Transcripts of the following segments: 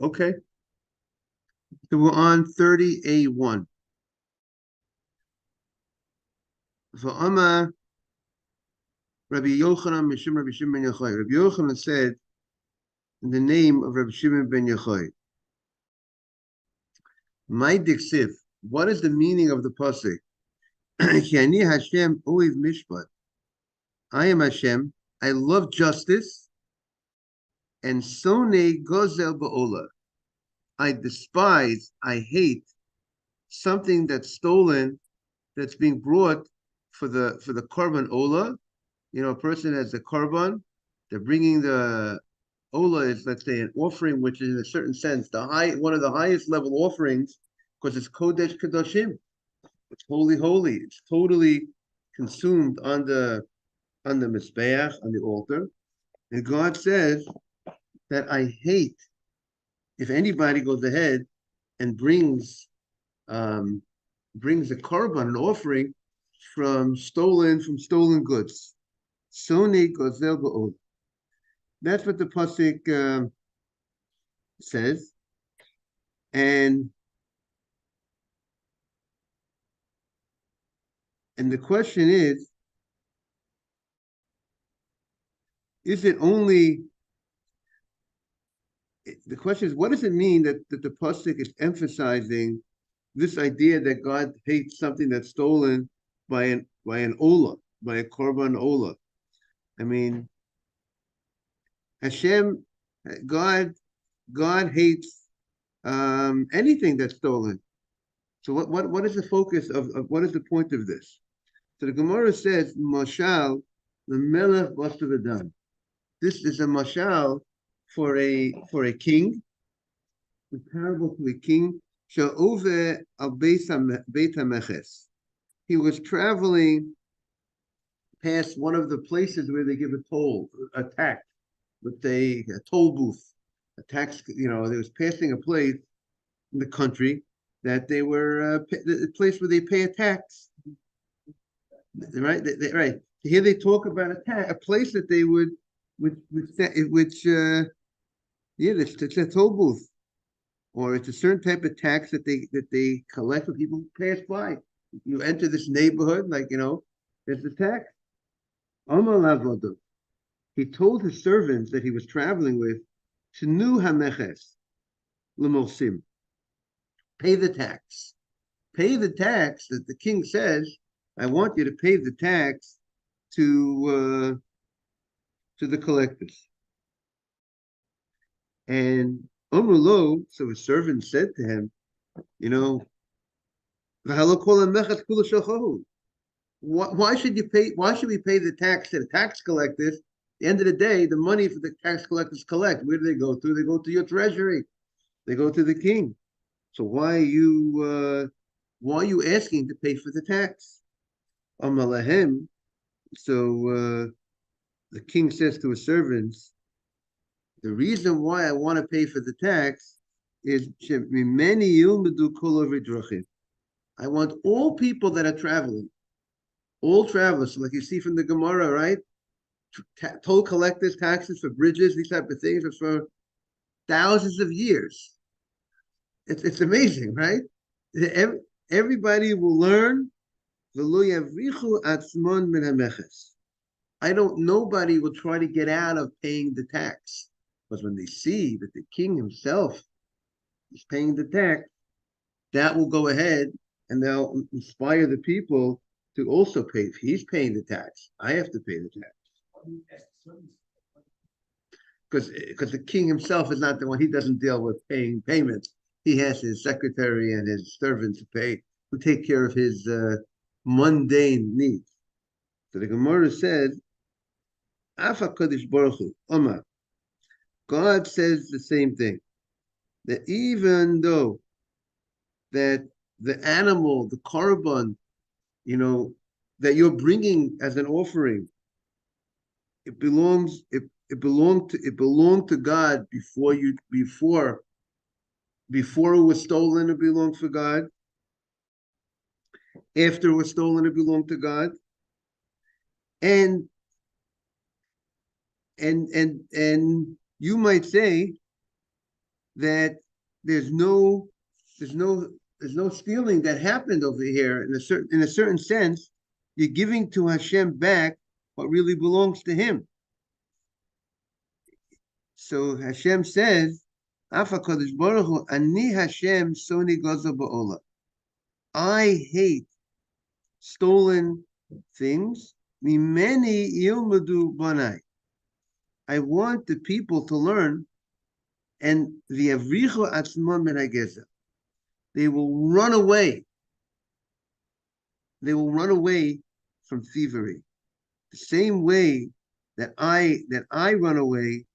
Okay. So we're on 30A1. V'ama Rabbi Yochanan Mishim Rabbi Shimon ben Yochai. Rabbi Yochanan said in the name of Rabbi Shimon ben Yochai, my diksif, what is the meaning of the pasuk? Ki ani Hashem oiv mishpat. I am Hashem. I love justice. And sone gozel ba'ola. I despise, I hate something that's stolen, that's being brought for the korban ola. You know, a person has a korban, they're bringing the ola is, let's say, an offering, which is in a certain sense one of the highest level offerings, because it's kodesh kadoshim. It's holy, holy. It's totally consumed on the mizbeach, on the altar. And God says that I hate if anybody goes ahead and brings a korban, an offering from stolen goods. Soni gozel ba'ol. That's what the pasuk says, and the question is it only? The question is, what does it mean that the pasuk is emphasizing this idea that God hates something that's stolen by an ola, by a korban ola? I mean, Hashem, God hates anything that's stolen. So what is the focus of what is the point of this? So the Gemara says, Mashal, the Melech Bastav. This is a mashal for a king, comparable to a king. Sha'ove al Beit HaMeches. He was traveling past one of the places where they give a tax, with a toll booth, a tax. You know, they was passing a place in the country that they were the place where they pay a tax. Right, right. Here they talk about a place that they would, it's a toll booth, or it's a certain type of tax that they collect when people pass by. You enter this neighborhood, like, there's the tax. He told his servants that he was traveling with, Shenu hameches l'molsim, pay the tax. Pay the tax that the king says, I want you to pay the tax to the collectors. And Omrulo, so his servant said to him, why should you pay? Why should we pay the tax to the tax collectors? At the end of the day, the money for the tax collectors collect. Where do they go to? They go to your treasury. They go to the king. So why are you asking to pay for the tax? Amalahem. So the king says to his servants, the reason why I want to pay for the tax is I want all people that are traveling, all travelers, like you see from the Gemara, right? Toll collectors, taxes for bridges, these type of things are for thousands of years. It's amazing, right? Everybody will learn. Nobody will try to get out of paying the tax. Because when they see that the king himself is paying the tax, that will go ahead and they'll inspire the people to also pay. If he's paying the tax, I have to pay the tax. Because the king himself is not the one, he doesn't deal with paying payments. He has his secretary and his servants to pay, who take care of his mundane needs. So the Gemara says, Afa Kadosh Baruch Hu, Omar. God says the same thing. That even though that the animal, the korban, that you're bringing as an offering, it belonged to God before it was stolen, it belonged to God. After it was stolen, it belonged to God. And You might say that there's no there's no there's no stealing that happened over here. In a certain sense, you're giving to Hashem back what really belongs to Him. So Hashem says, "Afa Kadosh Baruch Hu, Ani Hashem Soni Goza Ba'ola." I hate stolen things. Mimeni Yilmadu Banai. I want the people to learn, and the Avricho Atzmon Menageza. They will run away. They will run away from thievery. The same way that I run away,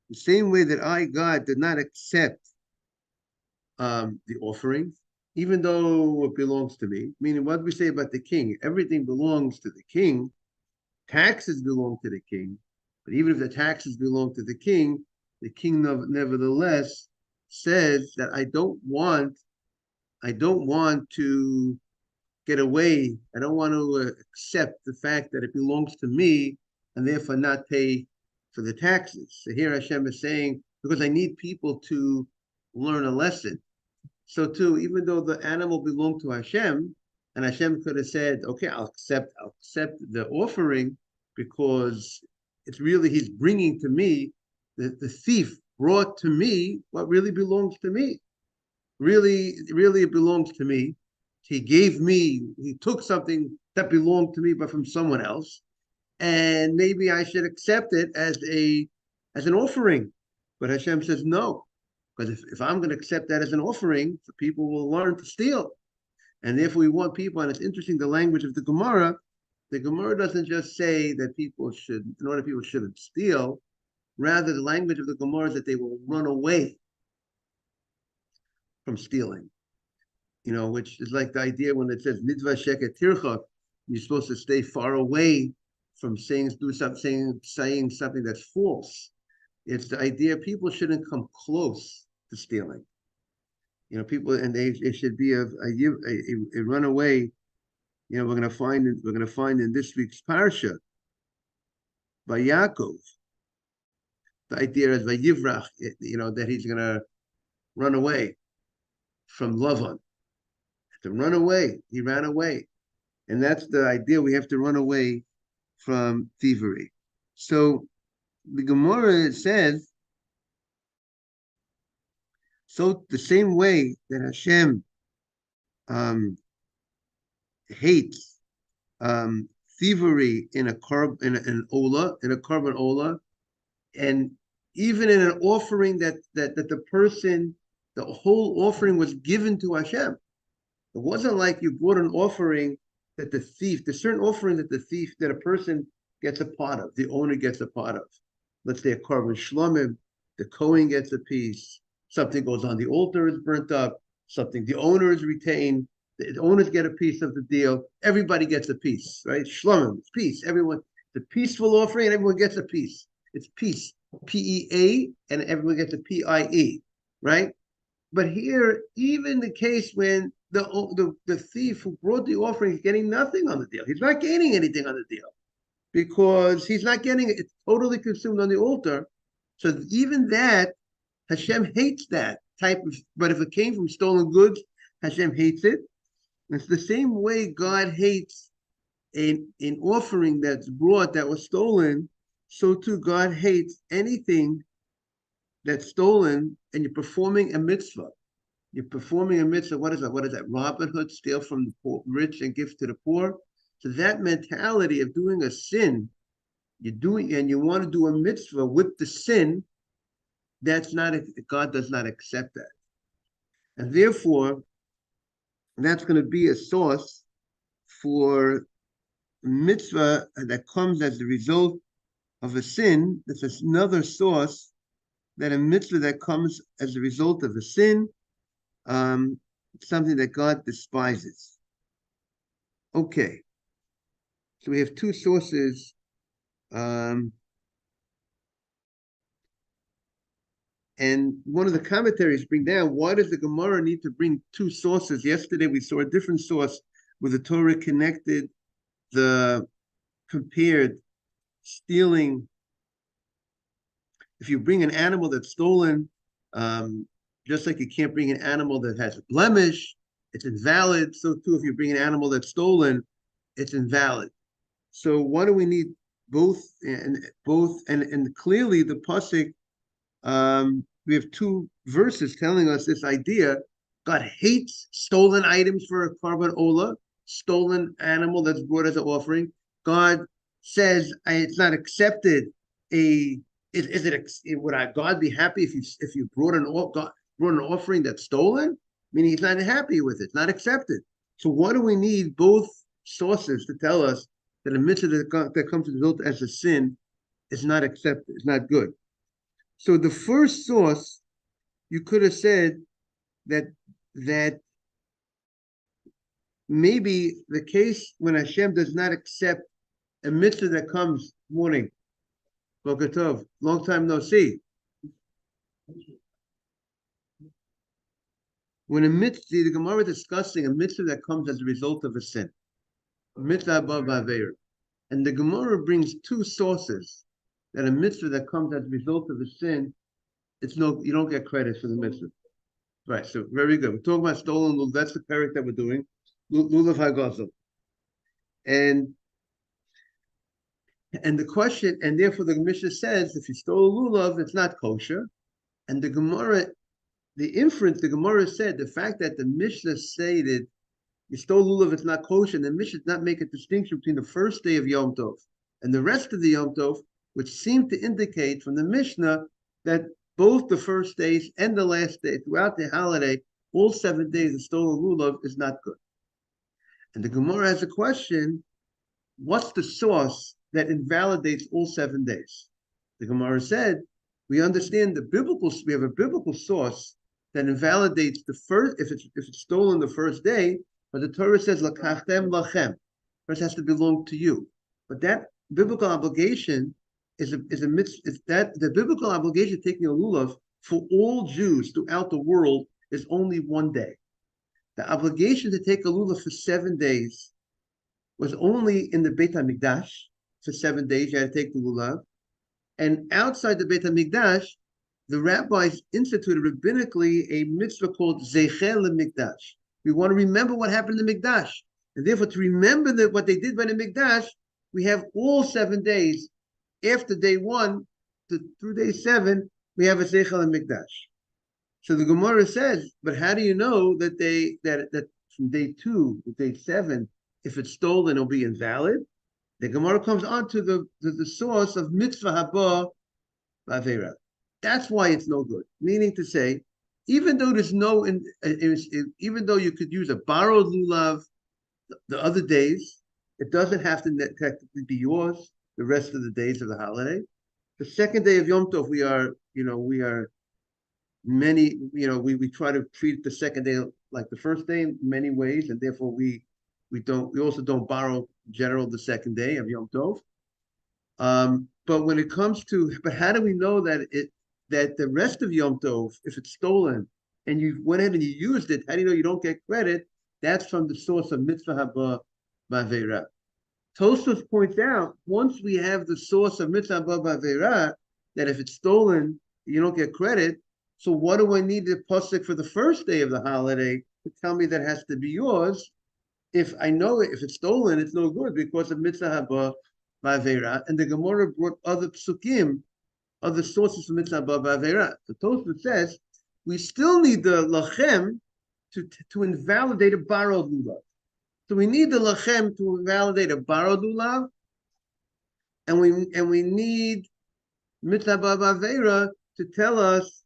the same way that I, God, did not accept the offering, even though it belongs to me. Meaning, what we say about the king, everything belongs to the king. Taxes belong to the king, but even if the taxes belong to the king nevertheless says that I don't want to get away. I don't want to accept the fact that it belongs to me and therefore not pay for the taxes. So here Hashem is saying, because I need people to learn a lesson. So too, even though the animal belonged to Hashem, and Hashem could have said, okay, I'll accept the offering because it's really He's bringing to me, the thief brought to me what really belongs to me. Really, it belongs to me. He took something that belonged to me, but from someone else. And maybe I should accept it as an offering. But Hashem says no. Because if I'm going to accept that as an offering, the people will learn to steal. And therefore we want people, and it's interesting, the language of the Gemara doesn't just say that people shouldn't steal. Rather, the language of the Gemara is that they will run away from stealing. Which is like the idea when it says midva sheket tircha, you're supposed to stay far away from saying something that's false. It's the idea people shouldn't come close to stealing. People, and they should be a runaway. We're going to find in this week's parsha by Yaakov. The idea is by Yivrach, that he's going to run away from Lavan. To run away, he ran away, and that's the idea. We have to run away from thievery. So the Gemara says, so the same way that Hashem hates thievery in a carbon ola, and even in an offering that the whole offering was given to Hashem. It wasn't like you brought an offering that there's certain offering that a person gets a part of, the owner gets a part of. Let's say a carbon shlomim, the Kohen gets a piece, something goes on the altar is burnt up, something the owner is retained, the owners get a piece of the deal, everybody gets a piece, right? Shlomim, it's peace, everyone, it's a peaceful offering and everyone gets a piece. It's peace, P-E-A, and everyone gets a P-I-E, right? But here, even the case when the thief who brought the offering is getting nothing on the deal. He's not gaining anything on the deal because he's not getting it. It's totally consumed on the altar. So even that, Hashem hates that type of, but if it came from stolen goods, Hashem hates it. It's the same way God hates an offering that's brought that was stolen. So too, God hates anything that's stolen and you're performing a mitzvah. You're performing a mitzvah. What is that? What is that? Robin Hood, steal from the poor, rich and give to the poor. So that mentality of doing a sin, and you want to do a mitzvah with the sin, God does not accept that. And therefore, that's going to be a source for mitzvah that comes as a result of a sin. That's another source that a mitzvah that comes as a result of a sin, something that God despises. Okay, so we have two sources. And one of the commentaries bring down, why does the Gemara need to bring two sources? Yesterday we saw a different source where the Torah compared stealing If you bring an animal that's stolen, just like you can't bring an animal that has a blemish, it's invalid. So too, if you bring an animal that's stolen, it's invalid. So why do we need both and clearly the pasuk, we have two verses telling us this idea. God hates stolen items for a korban olah, stolen animal that's brought as an offering. God says it's not accepted. Is it would God be happy if you brought an offering that's stolen? Meaning he's not happy with it, it's not accepted. So why do we need both sources to tell us that a mitzvah that comes to result as a sin is not accepted, it's not good? So the first source, you could have said that maybe the case when Hashem does not accept a mitzvah that comes morning, Boker Tov, long time no see. When a mitzvah, the Gemara is discussing a mitzvah that comes as a result of a sin, mitzvah above Aveira, and the Gemara brings two sources that a mitzvah that comes as a result of a sin, you don't get credit for the mitzvah. Right, so very good. We're talking about stolen lulav. That's the parak that we're doing. Lulav hagazel. And the question, and therefore the Mishnah says, if you stole a lulav, it's not kosher. And the Gemara, the inference, the Gemara said, the fact that the Mishnah stated, you stole lulav, it's not kosher, and the Mishnah did not make a distinction between the first day of Yom Tov and the rest of the Yom Tov, which seemed to indicate from the Mishnah that both the first days and the last day, throughout the holiday, all 7 days of stolen lulav is not good. And the Gemara has a question, what's the source that invalidates all 7 days? The Gemara said, we understand we have a biblical source that invalidates the first, if it's stolen the first day, but the Torah says, lakachtem lachem, first has to belong to you. But that biblical obligation is a mitzvah, that the biblical obligation of taking a lulav for all Jews throughout the world is only 1 day. The obligation to take a lulav for 7 days was only in the Beit HaMikdash. For 7 days you had to take the lulav. And outside the Beit HaMikdash, the rabbis instituted rabbinically a mitzvah called Zeicher LeMikdash. We want to remember what happened in the Mikdash. And therefore, to remember what they did by the Mikdash, we have all 7 days. After day 1 through day 7, we have a Zeicher LeMikdash. So the Gemara says, but how do you know that that from day 2 to day 7, if it's stolen, it'll be invalid? The Gemara comes on to the source of mitzvah haba b'avera. That's why it's no good. Meaning to say, even though even though you could use a borrowed lulav the other days, it doesn't have to technically be yours the rest of the days of the holiday. The second day of Yom Tov, we try to treat the second day like the first day in many ways, and therefore we also don't borrow in general the second day of Yom Tov. But when it comes to, but how do we know that the rest of Yom Tov, if it's stolen and you went ahead and you used it, how do you know you don't get credit? That's from the source of mitzvah haba b'avera. Tosfos points out, once we have the source of mitzvah haba b'avera, that if it's stolen, you don't get credit. So what do I need the pasuk for the first day of the holiday to tell me that has to be yours? If I know it, if it's stolen, it's no good because of mitzvah haba b'avera. And the Gemara brought other psukim, other sources of mitzvah haba b'avera. The Tosfos says we still need the lachem to invalidate a borrowed lulav. So we need the lachem to invalidate a borrowed lulav, and we need mitzvah haba b'avera to tell us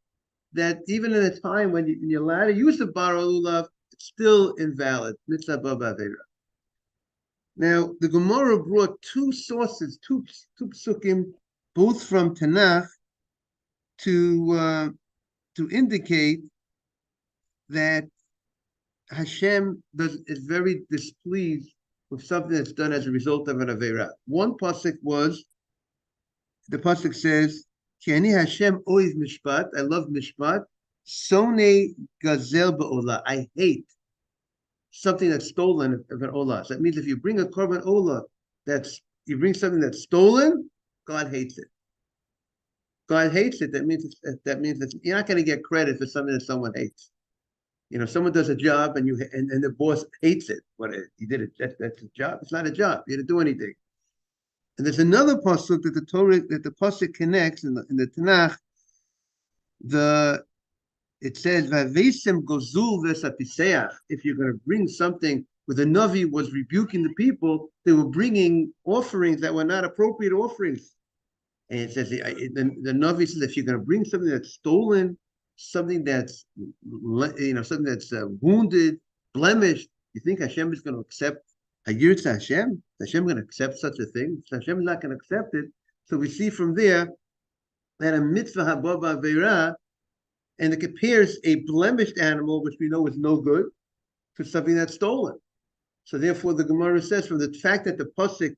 that even in a time when you're allowed to use the borrowed lulav, it's still invalid. Mitzvah haba b'avera. Now, the Gemara brought two sources, two psukim, both from Tanakh, to indicate that Hashem is very displeased with something that's done as a result of an avera. One pasuk the pasuk says, Ki ani Hashem oiv mishpat, I love mishpat, sone gazel ba'olah, I hate something that's stolen of an olah. So that means if you bring a korban olah, you bring something that's stolen, God hates it. God hates it. That means you're not going to get credit for something that someone hates. Someone does a job and the boss hates it. He did it. That's a job. It's not a job. You didn't do anything. And there's another pasuk that the pasuk connects in the Tanakh. It says Vavesem gozul vesapiseach. If you're going to bring something where the Navi was rebuking the people, they were bringing offerings that were not appropriate offerings. And it says the Navi says if you're going to bring something that's stolen, something that's wounded, blemished, you think Hashem is going to accept a yirtza Hashem? Is Hashem going to accept such a thing? Hashem is not going to accept it. So we see from there that a mitzvah haba ba'aveira, and it compares a blemished animal, which we know is no good, to something that's stolen. So therefore, the Gemara says from the fact that the pasuk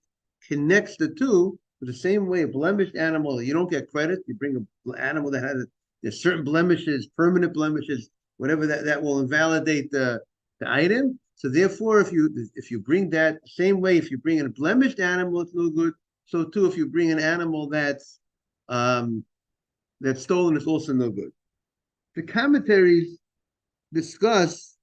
connects the two, the same way a blemished animal, you don't get credit. You bring an animal that there's certain blemishes, permanent blemishes, whatever that will invalidate the item. So therefore, if you bring that same way, if you bring a blemished animal, it's no good. So too, if you bring an animal that's stolen, it's also no good. The commentaries discuss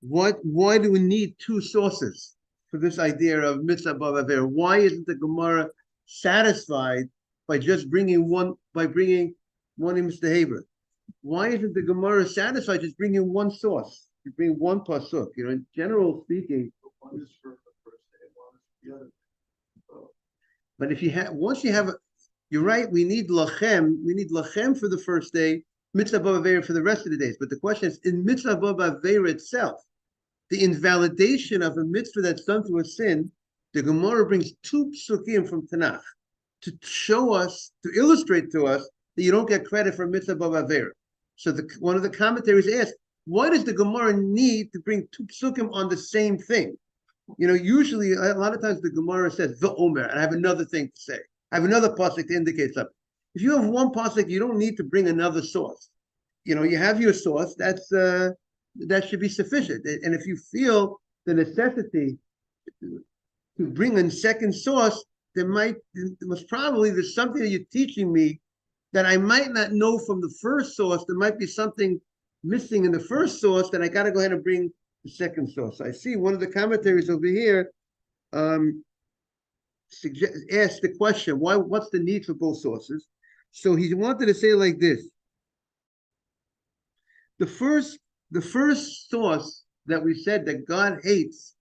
why do we need two sources for this idea of mitzvah b'aver? Why isn't the Gemara satisfied by just bringing one misbehavior? Why isn't the Gemara satisfied just bringing one source? You bring one pasuk. In general speaking, one is for the first day, one is for the other. But if you have, once you have, you're right. We need lachem. We need lachem for the first day, mitzvah b'aver for the rest of the days. But the question is, in mitzvah b'aver itself, the invalidation of a mitzvah that's done through a sin, the Gemara brings two psukim from Tanakh to show us, to illustrate to us that you don't get credit for mitzvah b'aver. So one of the commentaries asked, why does the Gemara need to bring two psukim on the same thing? Usually, a lot of times the Gemara says, V'omer, and I have another thing to say. I have another pasuk to indicate something. If you have one pasuk, you don't need to bring another source. You have your source, that should be sufficient. And if you feel the necessity to bring a second source, there's something that you're teaching me that I might not know from the first source. There might be something missing in the first source, then I got to go ahead and bring the second source. I see one of the commentaries over here asked the question, what's the need for both sources? So he wanted to say like this. The first source that we said that God hates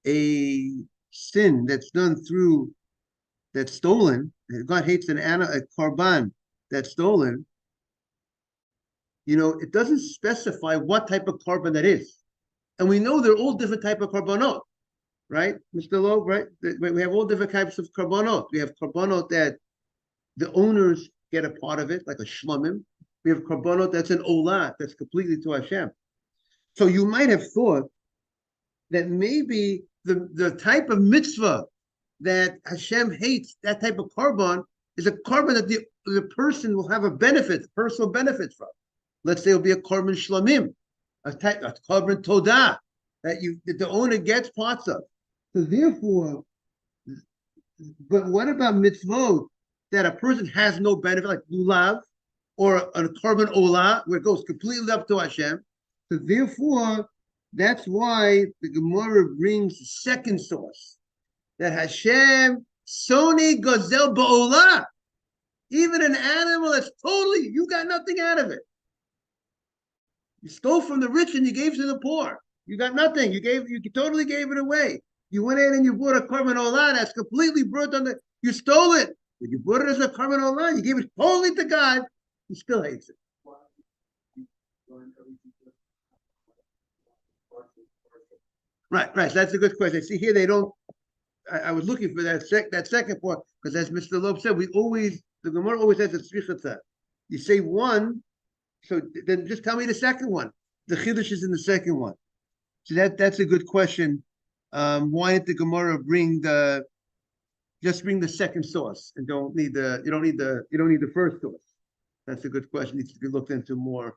a sin that's stolen, God hates a korban that's stolen, it doesn't specify what type of korban that is. And we know they're all different type of korbanot, right, Mr. Loeb, right? We have all different types of korbanot. We have korbanot that the owners get a part of it, like a shlomim. We have korbanot that's an olah, that's completely to Hashem. So you might have thought that maybe the type of mitzvah that Hashem hates, that type of korban, is a korban that the person will have a personal benefit from. Let's say it'll be a korban shlamim, a korban todah, that the owner gets parts of. So therefore, but what about mitzvot that a person has no benefit, like lulav or a korban olah, where it goes completely up to Hashem? So therefore, that's why the Gemara brings the second source, that Hashem soni gozel ba'olah, even an animal that's totally, you got nothing out of it. You stole from the rich and you gave to the poor. You got nothing. You totally gave it away. You went in and you bought a korban olah that's completely burnt on you stole it. But you bought it as a korban olah. You gave it totally to God. He still hates it. Right. That's a good question. See here, they don't. I was looking for that second part because, as Mr. Loeb said, the Gemara always has a tzrichata. You say one, so then just tell me the second one. The chiddush is in the second one. So that's a good question. Why didn't the Gemara bring the second source and you don't need the first source? That's a good question. Needs to be looked into more.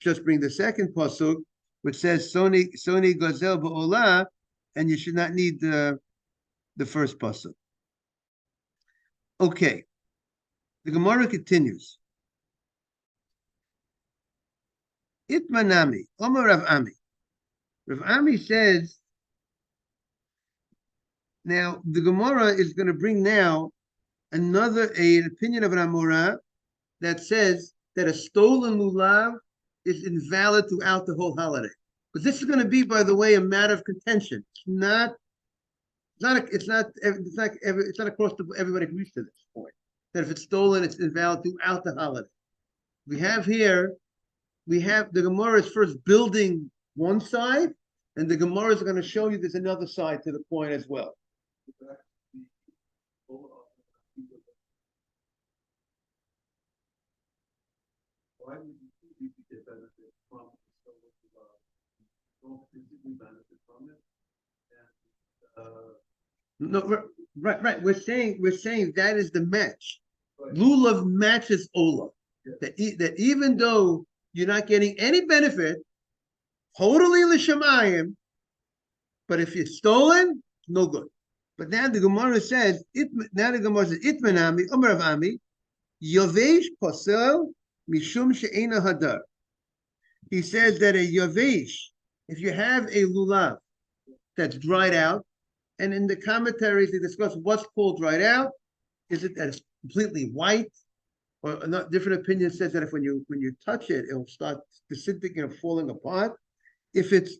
Just bring the second pasuk, which says Soni Gazel Ba'olah, and you should not need the first pasuk. Okay. The Gemara continues. Itmanami, Omer Rav Ami. Rav Ami says, now the Gemara is going to bring now an opinion of an Amora that says that a stolen lulav is invalid throughout the whole holiday. Because this is going to be, by the way, a matter of contention. It's not across the everybody agrees to this point. That if it's stolen, it's invalid throughout the holiday. We have the Gemara is first building one side, and the Gemara is going to show you there's another side to the point as well. Why would you get benefit from don't physically benefit from it? No, right. We're saying that is the match. Right. Lulav matches Ola. Yeah. That even though you're not getting any benefit, totally l'shamayim, but if it's stolen, no good. But now the Gemara says, Itmanami, Omer Rav Ami, Yovesh Posel Mishum She'ena Hadar. He says that a Yovesh, if you have a lulav that's dried out, and in the commentaries they discuss what's called dried out. Is it that it's completely white? Or a different opinion says that if when you touch it, it'll start disintegrating and falling apart. If it's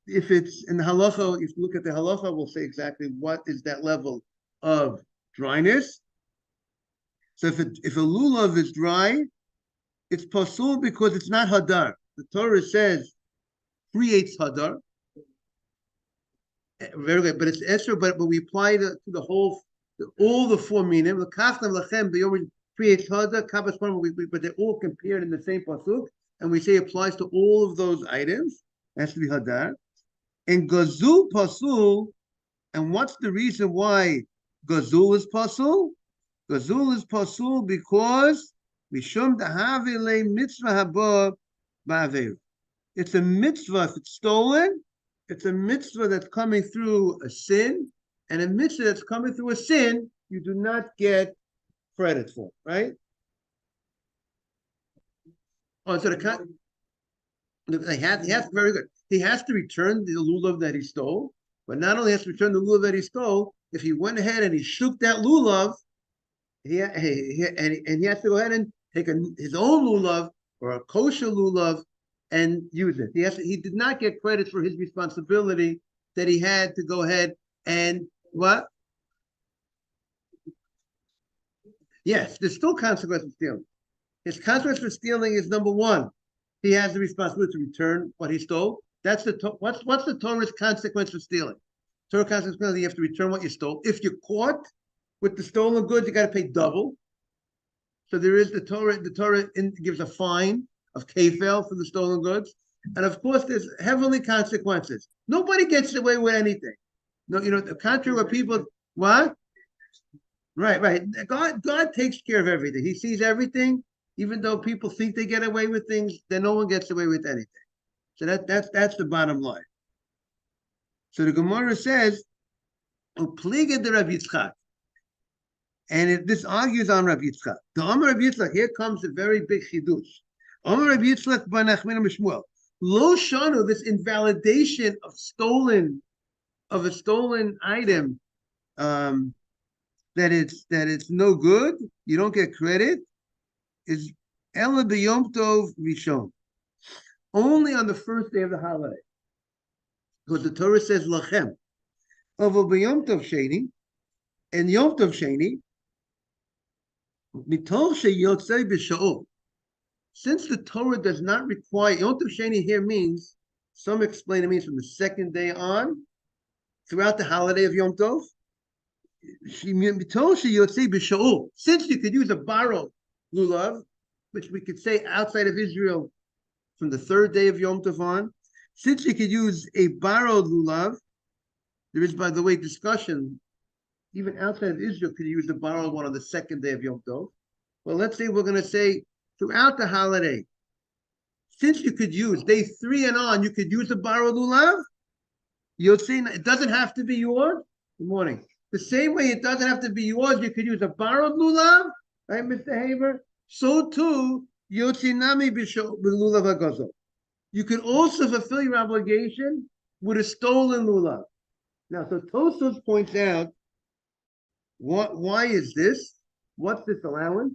in the halacha, if you look at the halacha, we'll say exactly what is that level of dryness. So if a lulav is dry, it's pasul because it's not hadar. The Torah says creates hadar. Very good, but it's Esther. But we apply to the whole, all the four meaning. The kafnam lachem creates hadar, kabas, but they're all compared in the same pasuk, and we say it applies to all of those items. It has to be hadar. And gazul pasul, and what's the reason why gazul is pasul? Gazul is pasul because mishum dahavile mitzvah haba ba'averu. It's a mitzvah if it's stolen. It's a mitzvah that's coming through a sin, and a mitzvah that's coming through a sin, you do not get credit for, right? Oh, so he has very good. He has to return the lulav that he stole, but not only has to return the lulav that he stole, if he went ahead and he shook that lulav, he has to go ahead and take his own lulav or a kosher lulav and use it. He did not get credit for his responsibility that he had to go ahead and what? Yes, there's still consequence for stealing. His consequence for stealing is number one. He has the responsibility to return what he stole. That's what's the Torah's consequence for stealing? Torah consequence for stealing, you have to return what you stole. If you're caught with the stolen goods, you got to pay double. So there is the Torah gives a fine of kefel for the stolen goods, and of course there's heavenly consequences. Nobody gets away with anything. No, the contrary what people what? Right. God takes care of everything. He sees everything, even though people think they get away with things, then no one gets away with anything. So that's the bottom line. So the Gemara says, "Upliga de Rabbi Yitzchak," and this argues on Rabbi Yitzchak. The Amar Rabbi Yitzchak, here comes a very big chidush. Amar Rabbi Yitzchak bar Nachman Mishmuel. Lo shanu, this invalidation of a stolen item, that it's no good, you don't get credit, is Ela b'Yom Tov Rishon. Only on the first day of the holiday. Because the Torah says lachem. Over b'Yom Tov Sheni, and Yom Tov Sheni, mitol sheyotzei b'sha'ol. Since the Torah does not require, Yom Tov Sheni here means, some explain it means from the second day on, throughout the holiday of Yom Tov. Since you could use a borrowed lulav, which we could say outside of Israel from the third day of Yom Tov on, since you could use a borrowed lulav, there is, by the way, discussion, even outside of Israel, could you use the borrowed one on the second day of Yom Tov? Well, let's say we're going to say throughout the holiday, since you could use day 3 and on, you could use a borrowed lulav, you'll see it doesn't have to be yours. Good morning. The same way it doesn't have to be yours, you could use a borrowed lulav, right, Mr. Haber? So too, Yotzinami b'lulav hagazol. You can also fulfill your obligation with a stolen lulav. Now, so Tosfos points out, why is this? What's this allowance?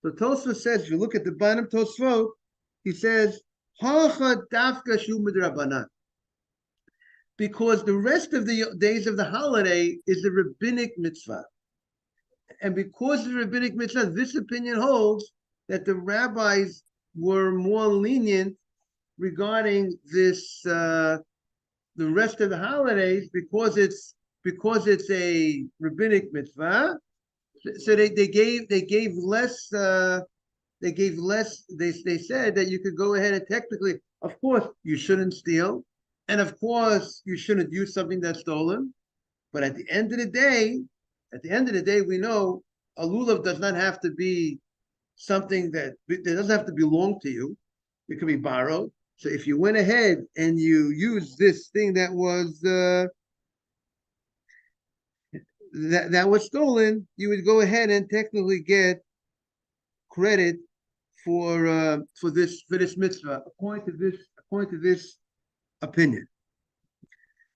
So Tosfos says, if you look at the bottom Tosfot, he says, Hacha dafka shu midrabanan. Because the rest of the days of the holiday is a rabbinic mitzvah. And because of the rabbinic mitzvah, this opinion holds that the rabbis were more lenient regarding this the rest of the holidays because it's a rabbinic mitzvah. So they gave less they said that you could go ahead and technically, of course, you shouldn't steal, and of course you shouldn't use something that's stolen. But at the end of the day, we know a lulav does not have to be something that it doesn't have to belong to you. It could be borrowed. So if you went ahead and you used this thing that was that was stolen, you would go ahead and technically get credit for this mitzvah according to this opinion.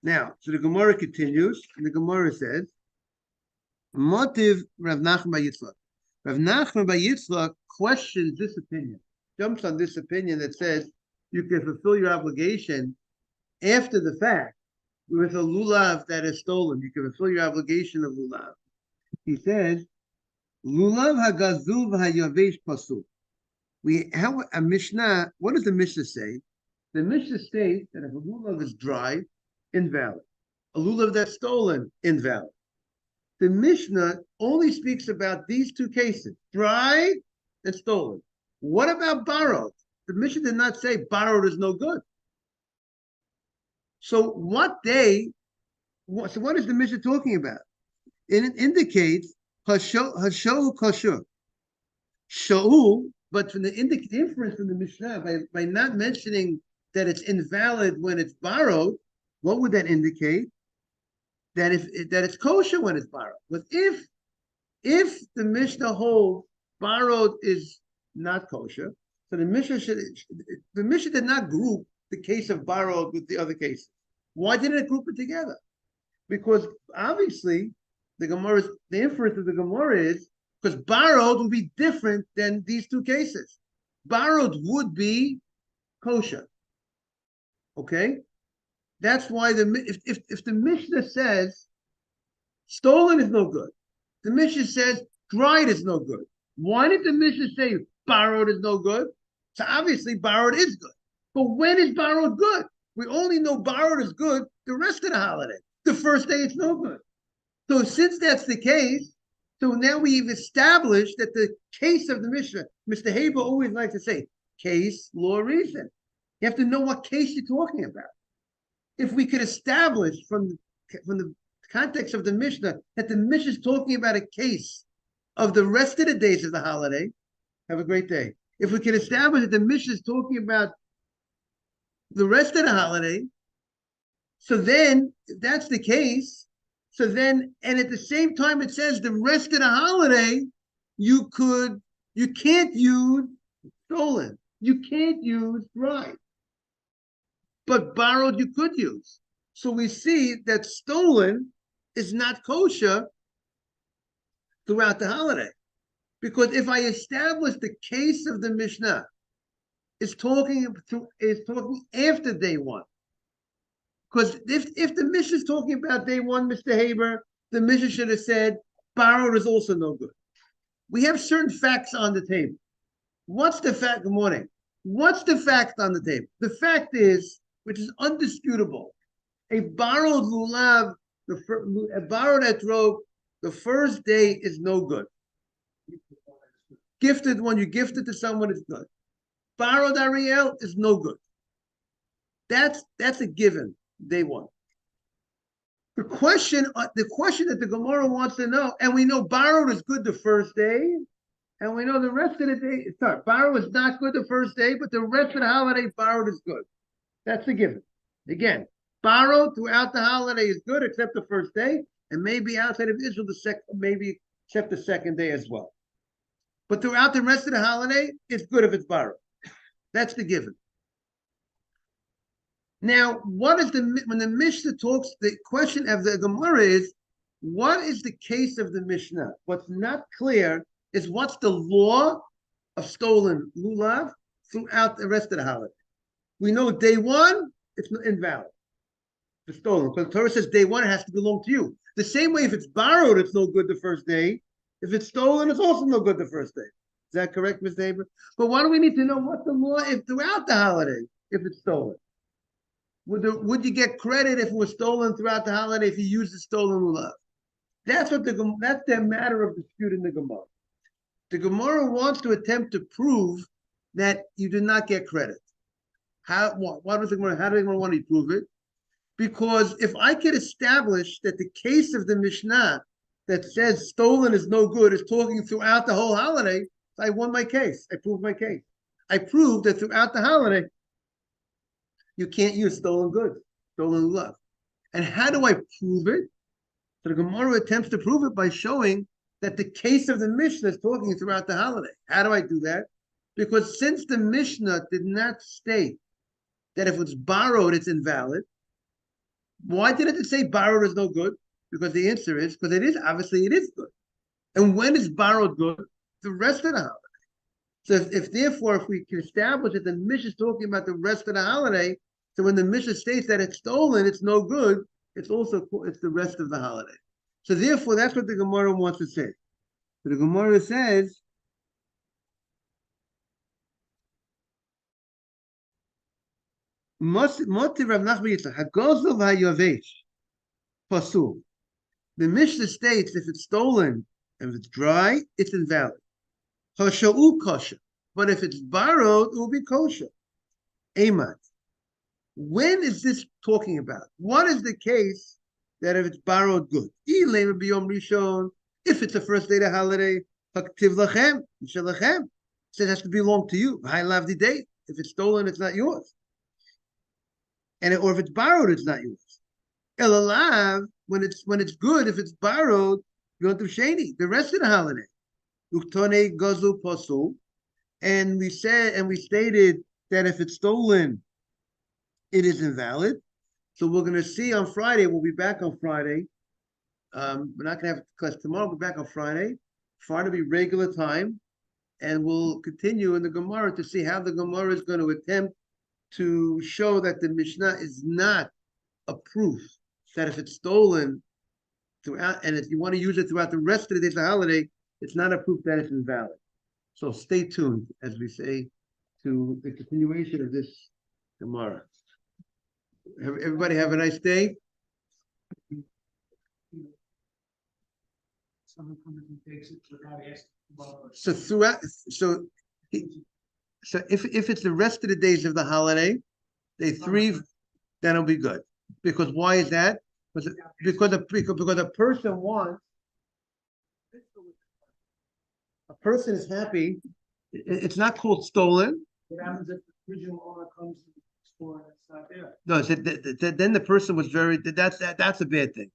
Now, so the Gemara continues, and the Gemara says, "Motiv Rav Nachman bar Yitzchak." Rav Nachman bar Yitzchak questions this opinion, jumps on this opinion that says you can fulfill your obligation after the fact with a lulav that is stolen. You can fulfill your obligation of lulav. He says, "Lulav hagazul v'hayavesh pasul." We have a Mishnah. What does the Mishnah say? The Mishnah states that if a lulav is dry, invalid. A lulav that's stolen, invalid. The Mishnah only speaks about these two cases, dry and stolen. What about borrowed? The Mishnah did not say borrowed is no good. So what is the Mishnah talking about? It indicates Hasho Kashur. Shaul, but from the inference from the Mishnah, by not mentioning that it's invalid when it's borrowed, what would that indicate? That it's kosher when it's borrowed. But if the Mishnah holds borrowed is not kosher, so the Mishnah did not group the case of borrowed with the other cases. Why didn't it group it together? Because obviously the inference of the Gemara is because borrowed would be different than these two cases. Borrowed would be kosher. Okay? That's why if the Mishnah says stolen is no good, the Mishnah says dried is no good. Why did the Mishnah say borrowed is no good? So obviously borrowed is good. But when is borrowed good? We only know borrowed is good the rest of the holiday. The first day it's no good. So since that's the case, so now we've established that the case of the Mishnah, Mr. Haber always likes to say, case, law, reason. You have to know what case you're talking about. If we could establish from the context of the Mishnah that the Mishnah is talking about a case of the rest of the days of the holiday, have a great day. If we can establish that the Mishnah is talking about the rest of the holiday, so then, if that's the case, so then, and at the same time it says the rest of the holiday, you can't use stolen. You can't use dried. But borrowed you could use. So we see that stolen is not kosher throughout the holiday. Because if I establish the case of the Mishnah is talking after day one. Because if the Mishnah is talking about day one, Mr. Haber, the Mishnah should have said borrowed is also no good. We have certain facts on the table. What's the fact? Good morning. What's the fact on the table? The fact is, which is undisputable, a borrowed lulav, a borrowed etrog, the first day is no good. Gifted, when you gift it to someone, it's good. Borrowed Ariel is no good. That's a given, day one. The question that the Gemara wants to know, and we know borrowed is good the first day, and we know the rest of the day, borrowed is not good the first day, but the rest of the holiday, borrowed is good. That's a given. Again, borrowed throughout the holiday is good except the first day, and maybe outside of Israel, maybe except the second day as well. But throughout the rest of the holiday, it's good if it's borrowed. That's the given. Now, what is when the Mishnah talks? The question of the Gemara is, what is the case of the Mishnah? What's not clear is what's the law of stolen lulav throughout the rest of the holiday. We know day one, it's invalid. It's stolen. Because the Torah says day one, it has to belong to you. The same way if it's borrowed, it's no good the first day. If it's stolen, it's also no good the first day. Is that correct, Ms. Neighbor? But why do we need to know what the law is throughout the holiday if it's stolen? Would you get credit if it was stolen throughout the holiday if you used the stolen lulav? That's the matter of dispute in the Gemara. The Gemara wants to attempt to prove that you did not get credit. How do the Gemara want to prove it? Because if I could establish that the case of the Mishnah that says stolen is no good is talking throughout the whole holiday, I won my case. I proved my case. I proved that throughout the holiday, you can't use stolen goods, stolen lulav. And how do I prove it? So the Gemara attempts to prove it by showing that the case of the Mishnah is talking throughout the holiday. How do I do that? Because since the Mishnah did not state that if it's borrowed, it's invalid, why didn't it say borrowed is no good? Because the answer is, because it is good. And when is borrowed good? The rest of the holiday. So if we can establish that the Mishnah is talking about the rest of the holiday, so when the Mishnah states that it's stolen, it's no good, it's the rest of the holiday. So therefore, that's what the Gemara wants to say. So the Gemara says, Pasul. The Mishnah states if it's stolen and if it's dry, it's invalid. Hosha'u kosher. But if it's borrowed, it will be kosher. Amen. When is this talking about? What is the case that if it's borrowed good? If it's the first day of the holiday, it says it has to belong to you. If it's stolen, it's not yours. Or if it's borrowed, it's not yours. Elalav, when it's good, if it's borrowed, Yom Tov Sheni, the rest of the holiday. Uktone Gazu Pasul. And we stated that if it's stolen, it is invalid. So we're going to see on Friday. We'll be back on Friday. We're not going to have class tomorrow. We'll be back on Friday. Friday will be regular time. And we'll continue in the Gemara to see how the Gemara is going to attempt to show that the Mishnah is not a proof that if it's stolen throughout, and if you want to use it throughout the rest of the days of the holiday, it's not a proof that it's invalid. So stay tuned, as we say, to the continuation of this Gemara. Everybody have a nice day. Someone comes and takes it without asking. So if it's the rest of the days of the holiday, then it'll be good. Because why is that? Because a person wants, a person is happy. It's not called stolen. What happens if the original owner comes to the store and it's not there? No, then the person was that's a bad thing.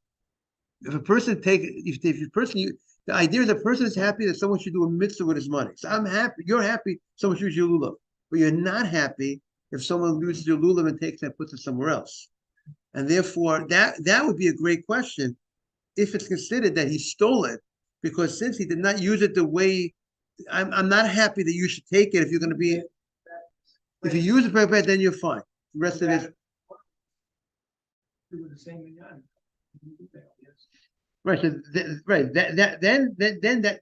If a person the idea is the person is happy that someone should do a mitzvah with his money. So I'm happy, you're happy, someone should use your lulav. But you're not happy if someone uses your lulav and takes it and puts it somewhere else. And therefore, that would be a great question if it's considered that he stole it, because since he did not use it the way, I'm not happy that you should take it if you're going to be, if you use it for bad, then you're fine. The rest of it. Right. So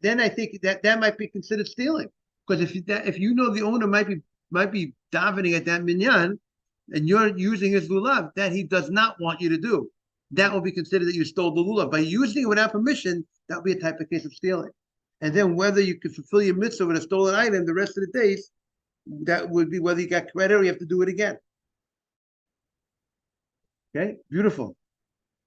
then I think that might be considered stealing, because if you know the owner might be davening at that minyan, and you're using his lulav that he does not want you to do, that will be considered that you stole the lulav by using it without permission. That would be a type of case of stealing. And then whether you could fulfill your mitzvah with a stolen item the rest of the days, that would be whether you got credit or you have to do it again. Okay, beautiful.